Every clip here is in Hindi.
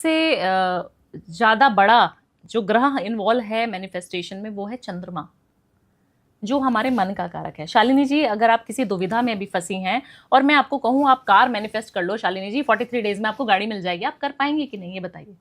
से ज़्यादा बड़ा जो ग्रह इन्वॉल्व है मैनिफेस्टेशन में वो है चंद्रमा, जो हमारे मन का कारक है। शालिनी जी, अगर आप किसी दुविधा में अभी फंसी हैं और मैं आपको कहूँ आप कार मैनिफेस्ट कर लो शालिनी जी, 43 डेज में आपको गाड़ी मिल जाएगी, आप कर पाएंगे कि नहीं ये बताइए?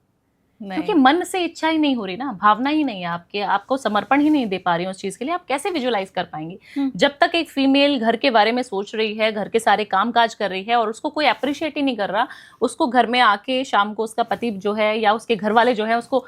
क्योंकि नहीं। मन से इच्छा ही नहीं हो रही ना, भावना ही नहीं है आपके, आपको समर्पण ही नहीं दे पा रही उस चीज के लिए, आप कैसे विजुलाइज कर पाएंगे? जब तक एक फीमेल घर के बारे में सोच रही है, घर के सारे काम काज कर रही है और उसको कोई अप्रिशिएट ही नहीं कर रहा, उसको घर में आके शाम को उसका पति जो है या उसके घर वाले जो है उसको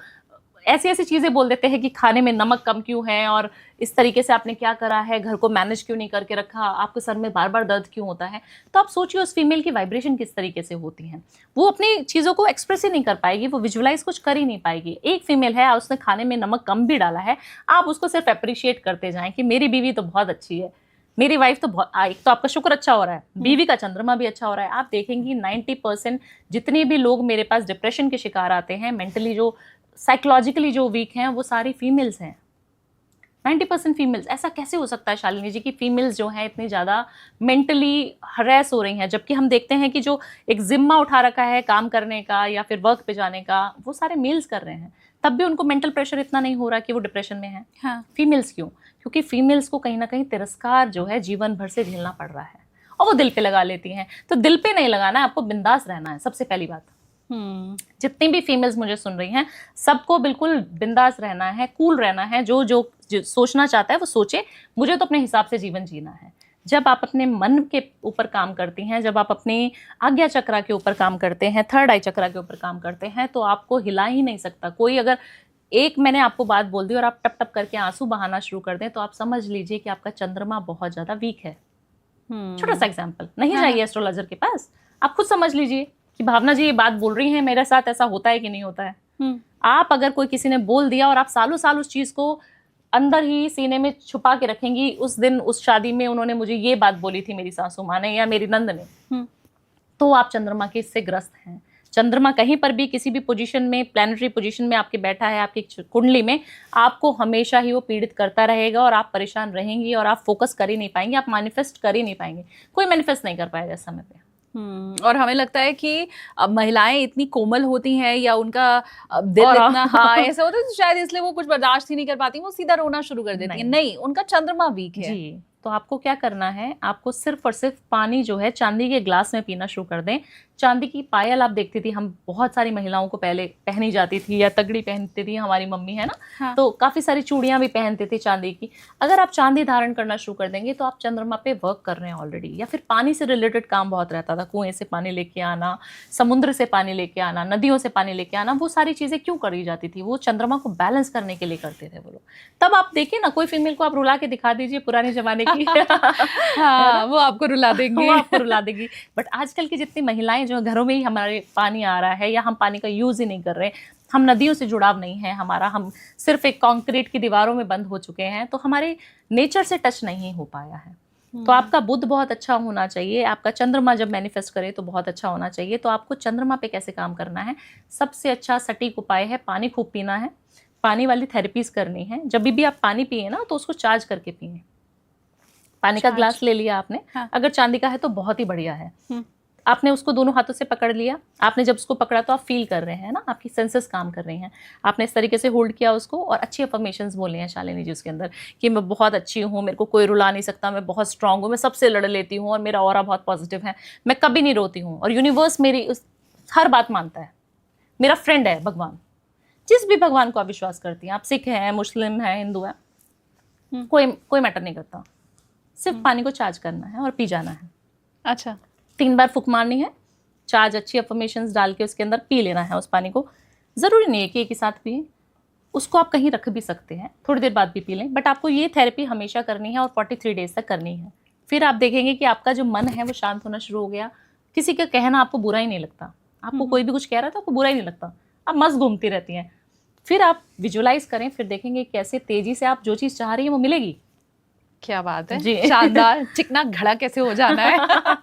ऐसी ऐसी चीजें बोल देते हैं कि खाने में नमक कम क्यों है, और इस तरीके से आपने क्या करा है, घर को मैनेज क्यों नहीं करके रखा, आपके सर में बार बार दर्द क्यों होता है, तो आप सोचिए उस फीमेल की वाइब्रेशन किस तरीके से होती है। वो अपनी चीजों को एक्सप्रेस ही नहीं कर पाएगी, वो विजुलाइज कुछ कर ही नहीं पाएगी। एक फीमेल है, उसने खाने में नमक कम भी डाला है, आप उसको सिर्फ अप्रिशिएट करते जाएं कि मेरी बीवी तो बहुत अच्छी है, मेरी वाइफ तो बहुत, एक तो आपका शुक्र अच्छा हो रहा है, बीवी का चंद्रमा भी अच्छा हो रहा है। आप देखेंगी 90% जितने भी लोग मेरे पास डिप्रेशन के शिकार आते हैं, मेंटली जो साइकोलॉजिकली जो वीक हैं, वो सारी फीमेल्स हैं, 90% फीमेल्स। ऐसा कैसे हो सकता है शालिनी जी कि फीमेल्स जो हैं इतनी ज़्यादा मेंटली हरेस हो रही हैं, जबकि हम देखते हैं कि जो एक जिम्मा उठा रखा है काम करने का या फिर वर्क पे जाने का, वो सारे मेल्स कर रहे हैं, तब भी उनको मेंटल प्रेशर इतना नहीं हो रहा कि वो डिप्रेशन में है। हाँ। फीमेल्स क्यों? क्योंकि फीमेल्स को कहीं ना कहीं तिरस्कार जो है जीवन भर से झेलना पड़ रहा है और वो दिल पे लगा लेती हैं। तो दिल पे नहीं लगाना है, आपको बिंदास रहना है, सबसे पहली बात। जितनी भी फीमेल्स मुझे सुन रही हैं, सबको बिल्कुल बिंदास रहना है, कूल रहना है, जो सोचना चाहता है वो सोचे, मुझे तो अपने हिसाब से जीवन जीना है। जब आप अपने मन के ऊपर काम करती हैं, जब आप अपनी आज्ञा चक्रा के ऊपर काम करते हैं, थर्ड आई चक्रा के ऊपर काम करते हैं, तो आपको हिला ही नहीं सकता कोई। अगर एक मैंने आपको बात बोल दी और आप टप टप करके आंसू बहाना शुरू कर दें, तो आप समझ लीजिए कि आपका चंद्रमा बहुत ज्यादा वीक है। छोटा सा एग्जाम्पल, नहीं जाइए एस्ट्रोलॉजर के पास, आप खुद समझ लीजिए कि भावना जी ये बात बोल रही हैं, मेरे साथ ऐसा होता है कि नहीं होता है। आप अगर कोई किसी ने बोल दिया और आप सालों साल उस चीज को अंदर ही सीने में छुपा के रखेंगी, उस दिन उस शादी में उन्होंने मुझे ये बात बोली थी मेरी सासू माँ ने या मेरी नंद ने, तो आप चंद्रमा के इससे ग्रस्त हैं। चंद्रमा कहीं पर भी किसी भी पोजीशन में, प्लैनेटरी पोजीशन में आपके बैठा है आपकी कुंडली में, आपको हमेशा ही वो पीड़ित करता रहेगा और आप परेशान रहेंगी और आप फोकस कर ही नहीं पाएंगे, आप मैनिफेस्ट कर ही नहीं पाएंगे, कोई मैनिफेस्ट नहीं कर पाएगा इस समय पे। और हमें लगता है कि अब महिलाएं इतनी कोमल होती हैं या उनका दिल इतना हाँ ऐसा होता है, तो शायद इसलिए वो कुछ बर्दाश्त ही नहीं कर पाती, वो सीधा रोना शुरू कर देती है। नहीं, उनका चंद्रमा वीक है जी। तो आपको क्या करना है, आपको सिर्फ और सिर्फ पानी जो है चांदी के ग्लास में पीना शुरू कर दें। चांदी की पायल आप देखती थी, हम बहुत सारी महिलाओं को पहले पहनी जाती थी, या तगड़ी पहनती थी हमारी मम्मी, है ना। हाँ। तो काफी सारी चूड़ियां भी पहनते थे चांदी की। अगर आप चांदी धारण करना शुरू कर देंगे तो आप चंद्रमा पे वर्क कर रहे हैं ऑलरेडी। या फिर पानी से रिलेटेड काम बहुत रहता था, कुएं से पानी लेके आना, समुद्र से पानी लेके आना, नदियों से पानी लेके आना, वो सारी चीजें क्यों करी जाती थी? वो चंद्रमा को बैलेंस करने के लिए करते थे वो लोग। तब आप देखिए ना, कोई फीमेल को आप रुला के दिखा दीजिए पुराने जमाने की हाँ, वो आपको रुला देंगे। वो आपको रुला देगी। बट आजकल की जितनी महिलाएं जो घरों में ही हमारे पानी आ रहा है या हम पानी का यूज ही नहीं कर रहे, हम नदियों से जुड़ाव नहीं है हमारा, हम सिर्फ एक कंक्रीट की दीवारों में बंद हो चुके हैं, तो हमारे नेचर से टच नहीं हो पाया है। तो आपका बुध बहुत अच्छा होना चाहिए, आपका चंद्रमा जब मैनिफेस्ट करे तो बहुत अच्छा होना चाहिए। तो आपको चंद्रमा पे कैसे काम करना है, सबसे अच्छा सटीक उपाय है पानी खूब पीना है, पानी वाली थेरेपीज करनी है। जब भी आप पानी पिए ना तो उसको चार्ज करके पिए। पानी का ग्लास ले लिया आपने, हाँ। अगर चांदी का है तो बहुत ही बढ़िया है। आपने उसको दोनों हाथों से पकड़ लिया, आपने जब उसको पकड़ा तो आप फील कर रहे हैं ना, आपकी सेंसेस काम कर रही हैं। आपने इस तरीके से होल्ड किया उसको और अच्छी अफर्मेशंस बोले हैं शालिनी जी उसके अंदर कि मैं बहुत अच्छी हूँ, मेरे को कोई रुला नहीं सकता, मैं बहुत स्ट्रांग हूँ, मैं सबसे लड़ लेती हूँ और मेरा ऑरा बहुत पॉजिटिव है, मैं कभी नहीं रोती हूँ और यूनिवर्स मेरी हर बात मानता है, मेरा फ्रेंड है भगवान। जिस भी भगवान को आप विश्वास करती हैं, आप सिख हैं, मुस्लिम हैं, हिंदू हैं, कोई मैटर नहीं करता, सिर्फ पानी को चार्ज करना है और पी जाना है। अच्छा, 3 बार फूक मारनी है, चार्ज अच्छी अफर्मेशंस डाल के उसके अंदर पी लेना है उस पानी को। जरूरी नहीं है कि एक ही साथ पिए, उसको आप कहीं रख भी सकते हैं, थोड़ी देर बाद भी पी लें, बट आपको ये थेरेपी हमेशा करनी है और 43 डेज तक करनी है। फिर आप देखेंगे कि आपका जो मन है वो शांत होना शुरू हो गया, किसी का कहना आपको बुरा ही नहीं लगता, आपको कोई भी कुछ कह रहा था आपको बुरा ही नहीं लगता, आप मस्त घूमती रहती हैं। फिर आप विजुलाइज करें, फिर देखेंगे कैसे तेजी से आप जो चीज़ चाह रही है वो मिलेगी। क्या बात है जी। शानदार। चिकना घड़ा कैसे हो जाना है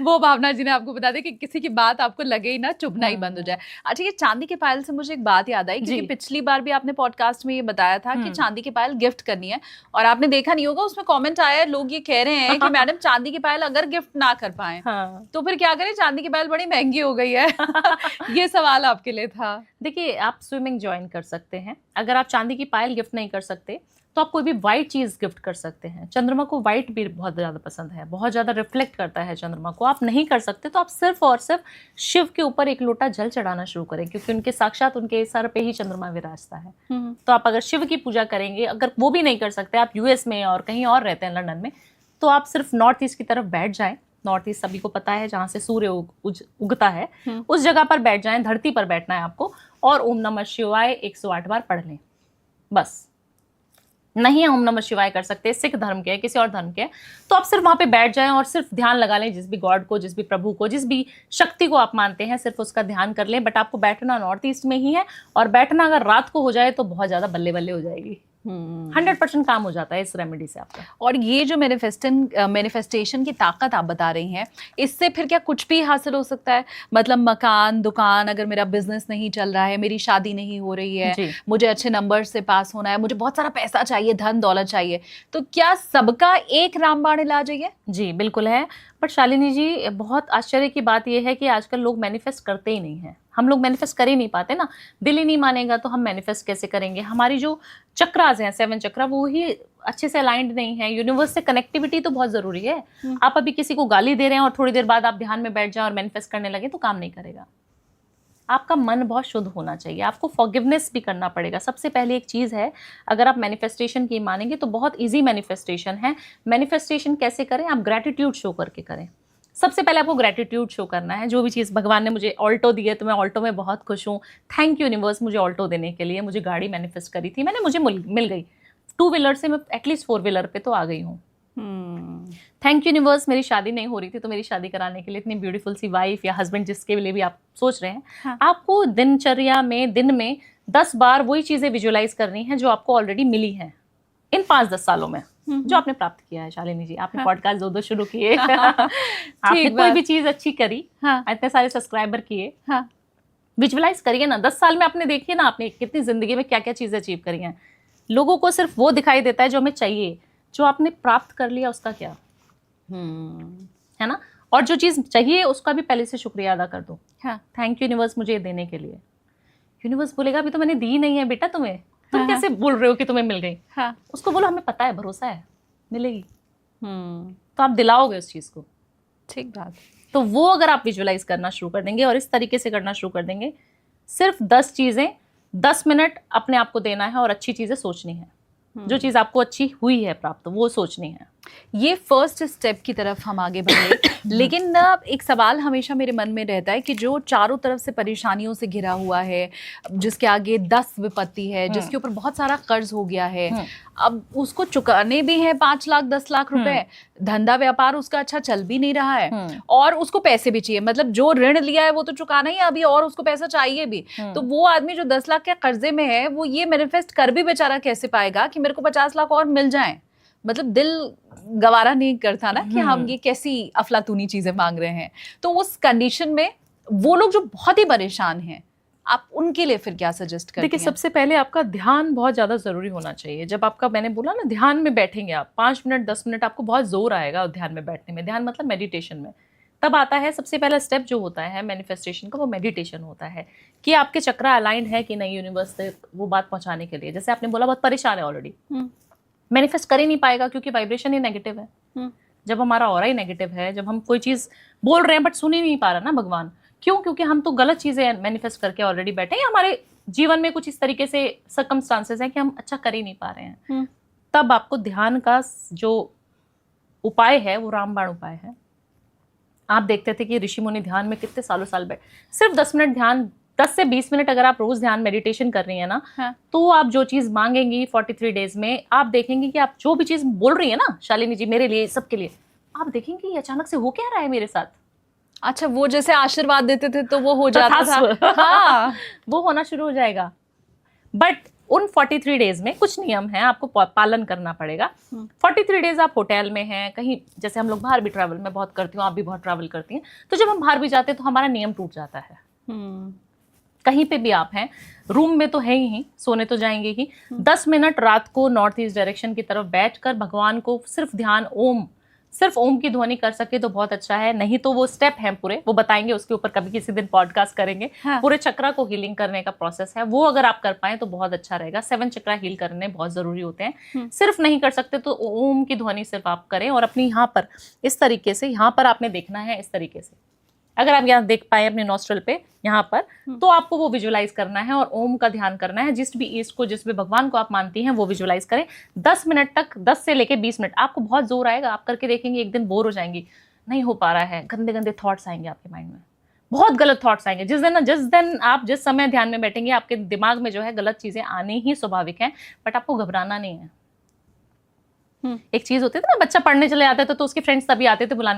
वो भावना जी ने आपको बता दें कि किसी की बात आपको लगे ही ना, चुभना ही बंद हो जाए। अच्छा, ये चांदी के पायल से मुझे एक बात याद आई, क्योंकि पिछली बार भी आपने पॉडकास्ट में ये बताया था कि चांदी की पायल गिफ्ट करनी है, और आपने देखा नहीं होगा उसमें कमेंट आया है, लोग ये कह रहे हैं कि मैडम चांदी की पायल अगर गिफ्ट ना कर पाए तो फिर क्या करें, चांदी की पायल बड़ी महंगी हो गई है ये सवाल आपके लिए था। देखिए, आप स्विमिंग ज्वाइन कर सकते हैं। अगर आप चांदी की पायल गिफ्ट नहीं कर सकते तो आप कोई भी वाइट चीज गिफ्ट कर सकते हैं। चंद्रमा को वाइट भी बहुत ज्यादा पसंद है, बहुत ज्यादा रिफ्लेक्ट करता है चंद्रमा को। आप नहीं कर सकते तो आप सिर्फ और सिर्फ शिव के ऊपर एक लोटा जल चढ़ाना शुरू करें, क्योंकि उनके साक्षात उनके सर पे ही चंद्रमा विराजता है। तो आप अगर शिव की पूजा करेंगे, अगर वो भी नहीं कर सकते, आप यूएस में और कहीं और रहते हैं, लंदन में, तो आप सिर्फ नॉर्थ ईस्ट की तरफ बैठ जाएं। नॉर्थ ईस्ट सभी को पता है, जहाँ से सूर्य उगता है, उस जगह पर बैठ जाएं, धरती पर बैठना है आपको, और ओम नमः शिवाय 108 बार पढ़ लें। बस नहीं ओम नमः शिवाय कर सकते, सिख धर्म के, किसी और धर्म के, तो आप सिर्फ वहां पे बैठ जाएं और सिर्फ ध्यान लगा लें, जिस भी गॉड को, जिस भी प्रभु को, जिस भी शक्ति को आप मानते हैं, सिर्फ उसका ध्यान कर लें। बट आपको बैठना नॉर्थ ईस्ट में ही है, और बैठना अगर रात को हो जाए तो बहुत ज्यादा बल्ले बल्ले हो जाएगी। 100% काम हो जाता है इस रेमेडी से आपका। और ये जो मैनिफेस्टेशन की ताकत आप बता रही हैं, इससे फिर क्या कुछ भी हासिल हो सकता है? मतलब मकान, दुकान, अगर मेरा बिजनेस नहीं चल रहा है, मेरी शादी नहीं हो रही है, मुझे अच्छे नंबर से पास होना है, मुझे बहुत सारा पैसा चाहिए, धन दौलत चाहिए, तो क्या सबका एक रामबाण इलाज है ये? जी बिल्कुल है। बट शालिनी जी, बहुत आश्चर्य की बात यह है कि आजकल लोग मैनिफेस्ट करते ही नहीं हैं। हम लोग मैनिफेस्ट कर ही नहीं पाते ना। दिल ही नहीं मानेगा तो हम मैनिफेस्ट कैसे करेंगे? हमारी जो चक्रास हैं, 7 चक्रा, वो ही अच्छे से अलाइंड नहीं है। यूनिवर्स से कनेक्टिविटी तो बहुत जरूरी है। आप अभी किसी को गाली दे रहे हैं और थोड़ी देर बाद आप ध्यान में बैठ जाएं और मैनिफेस्ट करने लगे तो काम नहीं करेगा। आपका मन बहुत शुद्ध होना चाहिए। आपको फॉरगिवनेस भी करना पड़ेगा। सबसे पहले एक चीज़ है, अगर आप मैनिफेस्टेशन की मानेंगे तो बहुत इजी मैनिफेस्टेशन है। मैनिफेस्टेशन कैसे करें? आप ग्रैटिट्यूड शो करके करें। सबसे पहले आपको ग्रैटिट्यूड शो करना है। जो भी चीज़, भगवान ने मुझे ऑल्टो दी है तो मैं ऑल्टो में बहुत खुश हूँ, थैंक यू यूनिवर्स मुझे ऑल्टो देने के लिए। मुझे गाड़ी मैनिफेस्ट करी थी मैंने, मुझे मिल गई। 2 व्हीलर से मैं एटलीस्ट 4 व्हीलर पे तो आ गई हूँ। थैंक यू यूनिवर्स, मेरी शादी नहीं हो रही थी तो मेरी शादी कराने के लिए इतनी ब्यूटीफुल सी वाइफ या हस्बैंड जिसके लिए भी आप सोच रहे हैं। हाँ। आपको दिनचर्या में दिन में 10 बार वही चीज़ें विजुअलाइज करनी है जो आपको ऑलरेडी मिली हैं इन 5-10 सालों में, जो आपने प्राप्त किया है। शालिनी जी, आपने पॉडकास्ट 2 शुरू किए, आपने कोई भी चीज अच्छी करी, इतने सारे सब्सक्राइबर किए, विजुअलाइज करिए ना। 10 साल में आपने देखिए ना, आपने कितनी जिंदगी में क्या क्या चीजें अचीव करी हैं। लोगों को सिर्फ वो दिखाई देता है जो हमें चाहिए, जो आपने प्राप्त कर लिया उसका क्या है ना। और जो चीज चाहिए उसका भी पहले से शुक्रिया अदा कर दो। थैंक यू यूनिवर्स मुझे ये देने के लिए। यूनिवर्स बोलेगा अभी तो मैंने दी नहीं है बेटा तुम्हें, तुम कैसे बोल रहे हो कि तुम्हें मिल गई? उसको बोलो हमें पता है, भरोसा है, मिलेगी। तो आप दिलाओगे उस चीज को। ठीक बात। तो वो अगर आप विजुअलाइज करना शुरू कर देंगे और इस तरीके से करना शुरू कर देंगे, सिर्फ 10 चीजें 10 मिनट अपने आप को देना है और अच्छी चीजें सोचनी है। जो चीज आपको अच्छी हुई है प्राप्त, वो सोचनी है। ये फर्स्ट स्टेप की तरफ हम आगे बढ़े। लेकिन ना एक सवाल हमेशा मेरे मन में रहता है कि जो चारों तरफ से परेशानियों से घिरा हुआ है, जिसके आगे 10 विपत्ति है, जिसके ऊपर बहुत सारा कर्ज हो गया है, अब उसको चुकाने भी है 5 लाख 10 लाख रुपए, धंधा व्यापार उसका अच्छा चल भी नहीं रहा है, और उसको पैसे भी चाहिए। मतलब जो ऋण लिया है वो तो चुकाना ही है अभी, और उसको पैसा चाहिए भी। तो वो आदमी जो 10 लाख के कर्जे में है, वो ये मैनिफेस्ट कर भी बेचारा कैसे पाएगा कि मेरे को 50 लाख और मिल जाए? मतलब दिल गवारा नहीं करता ना कि हम ये कैसी अफलातूनी चीजें मांग रहे हैं। तो उस कंडीशन में वो लोग जो बहुत ही परेशान हैं, आप उनके लिए फिर क्या सजेस्ट करते हैं? देखिए, सबसे पहले आपका ध्यान बहुत ज्यादा जरूरी होना चाहिए। जब आपका, मैंने बोला ना, ध्यान में बैठेंगे आप 5 मिनट 10 मिनट, आपको बहुत जोर आएगा ध्यान में बैठने में। ध्यान मतलब मेडिटेशन में तब आता है। सबसे पहला स्टेप जो होता है मैनिफेस्टेशन का, वो मेडिटेशन होता है कि आपके चक्रा अलाइंड है कि नहीं यूनिवर्स से वो बात पहुंचाने के लिए। जैसे आपने बोला बहुत परेशान है ऑलरेडी, मैनिफेस्ट कर ही नहीं पाएगा क्योंकि वाइब्रेशन ही नेगेटिव है। जब हमारा ऑरा ही नेगेटिव है, जब हम कोई चीज बोल रहे हैं बट सुन ही नहीं पा रहा ना भगवान, क्यों? क्योंकि हम तो गलत चीजें मैनिफेस्ट करके ऑलरेडी बैठे हैं। हमारे जीवन में कुछ इस तरीके से सर्कमस्टांसेस हैं कि हम अच्छा कर ही नहीं पा रहे हैं। तब आपको ध्यान का जो उपाय है वो रामबाण उपाय है। आप देखते थे कि ऋषि मुनि ध्यान में कितने सालों साल बैठ, सिर्फ 10 मिनट ध्यान, 10 से 20 मिनट अगर आप रोज ध्यान मेडिटेशन कर रही है ना, तो आप जो चीज मांगेंगी 43 डेज में, आप देखेंगे कि आप जो भी चीज बोल रही है ना शालिनी जी, मेरे लिए, सबके लिए, आप देखेंगे अचानक से हो क्या रहा है मेरे साथ। अच्छा, वो जैसे आशीर्वाद देते थे तो वो हो जाता था। हाँ, वो होना शुरू हो जाएगा। बट उन 43 डेज में कुछ नियम हैं, आपको पालन करना पड़ेगा। 43 डेज आप होटल में हैं, कहीं जैसे हम लोग बाहर भी ट्रैवल, मैं बहुत करती हूँ, आप भी बहुत ट्रैवल करती हैं, तो जब हम बाहर भी जाते हैं तो हमारा नियम टूट जाता है। कहीं पे भी आप हैं, रूम में तो है ही, सोने तो जाएंगे ही, 10 मिनट रात को नॉर्थ ईस्ट डायरेक्शन की तरफ बैठकर भगवान को सिर्फ ध्यान, सिर्फ ओम की ध्वनि कर सके तो बहुत अच्छा है। नहीं तो वो स्टेप हैं पूरे, वो बताएंगे, उसके ऊपर कभी किसी दिन पॉडकास्ट करेंगे। हाँ। पूरे चक्रा को हीलिंग करने का प्रोसेस है, वो अगर आप कर पाए तो बहुत अच्छा रहेगा। 7 चक्रा हील करने बहुत जरूरी होते हैं। सिर्फ नहीं कर सकते तो ओम की ध्वनि सिर्फ आप करें, और अपनी यहाँ पर इस तरीके से, यहाँ पर आपने देखना है इस तरीके से, अगर आप यहाँ देख पाए अपने नॉस्ट्रल पे यहाँ पर, तो आपको वो विजुअलाइज करना है और ओम का ध्यान करना है। जिस भी ईस्ट को, जिस भी भगवान को आप मानती हैं वो विजुअलाइज करें 10 मिनट तक, 10 से लेके 20 मिनट। आपको बहुत जोर आएगा, आप करके देखेंगे एक दिन बोर हो जाएंगी, नहीं हो पा रहा है, गंदे गंदे थॉट्स आएंगे आपके माइंड में, बहुत गलत थॉट्स आएंगे। जिस दिन आप जिस समय ध्यान में बैठेंगे, आपके दिमाग में जो है गलत चीजें आनी ही स्वाभाविक है, बट आपको घबराना नहीं है। एक चीज होती थी ना, बच्चा पढ़ने चले जाता था तो उसके फ्रेंड्स तभी आते थे बुलाने।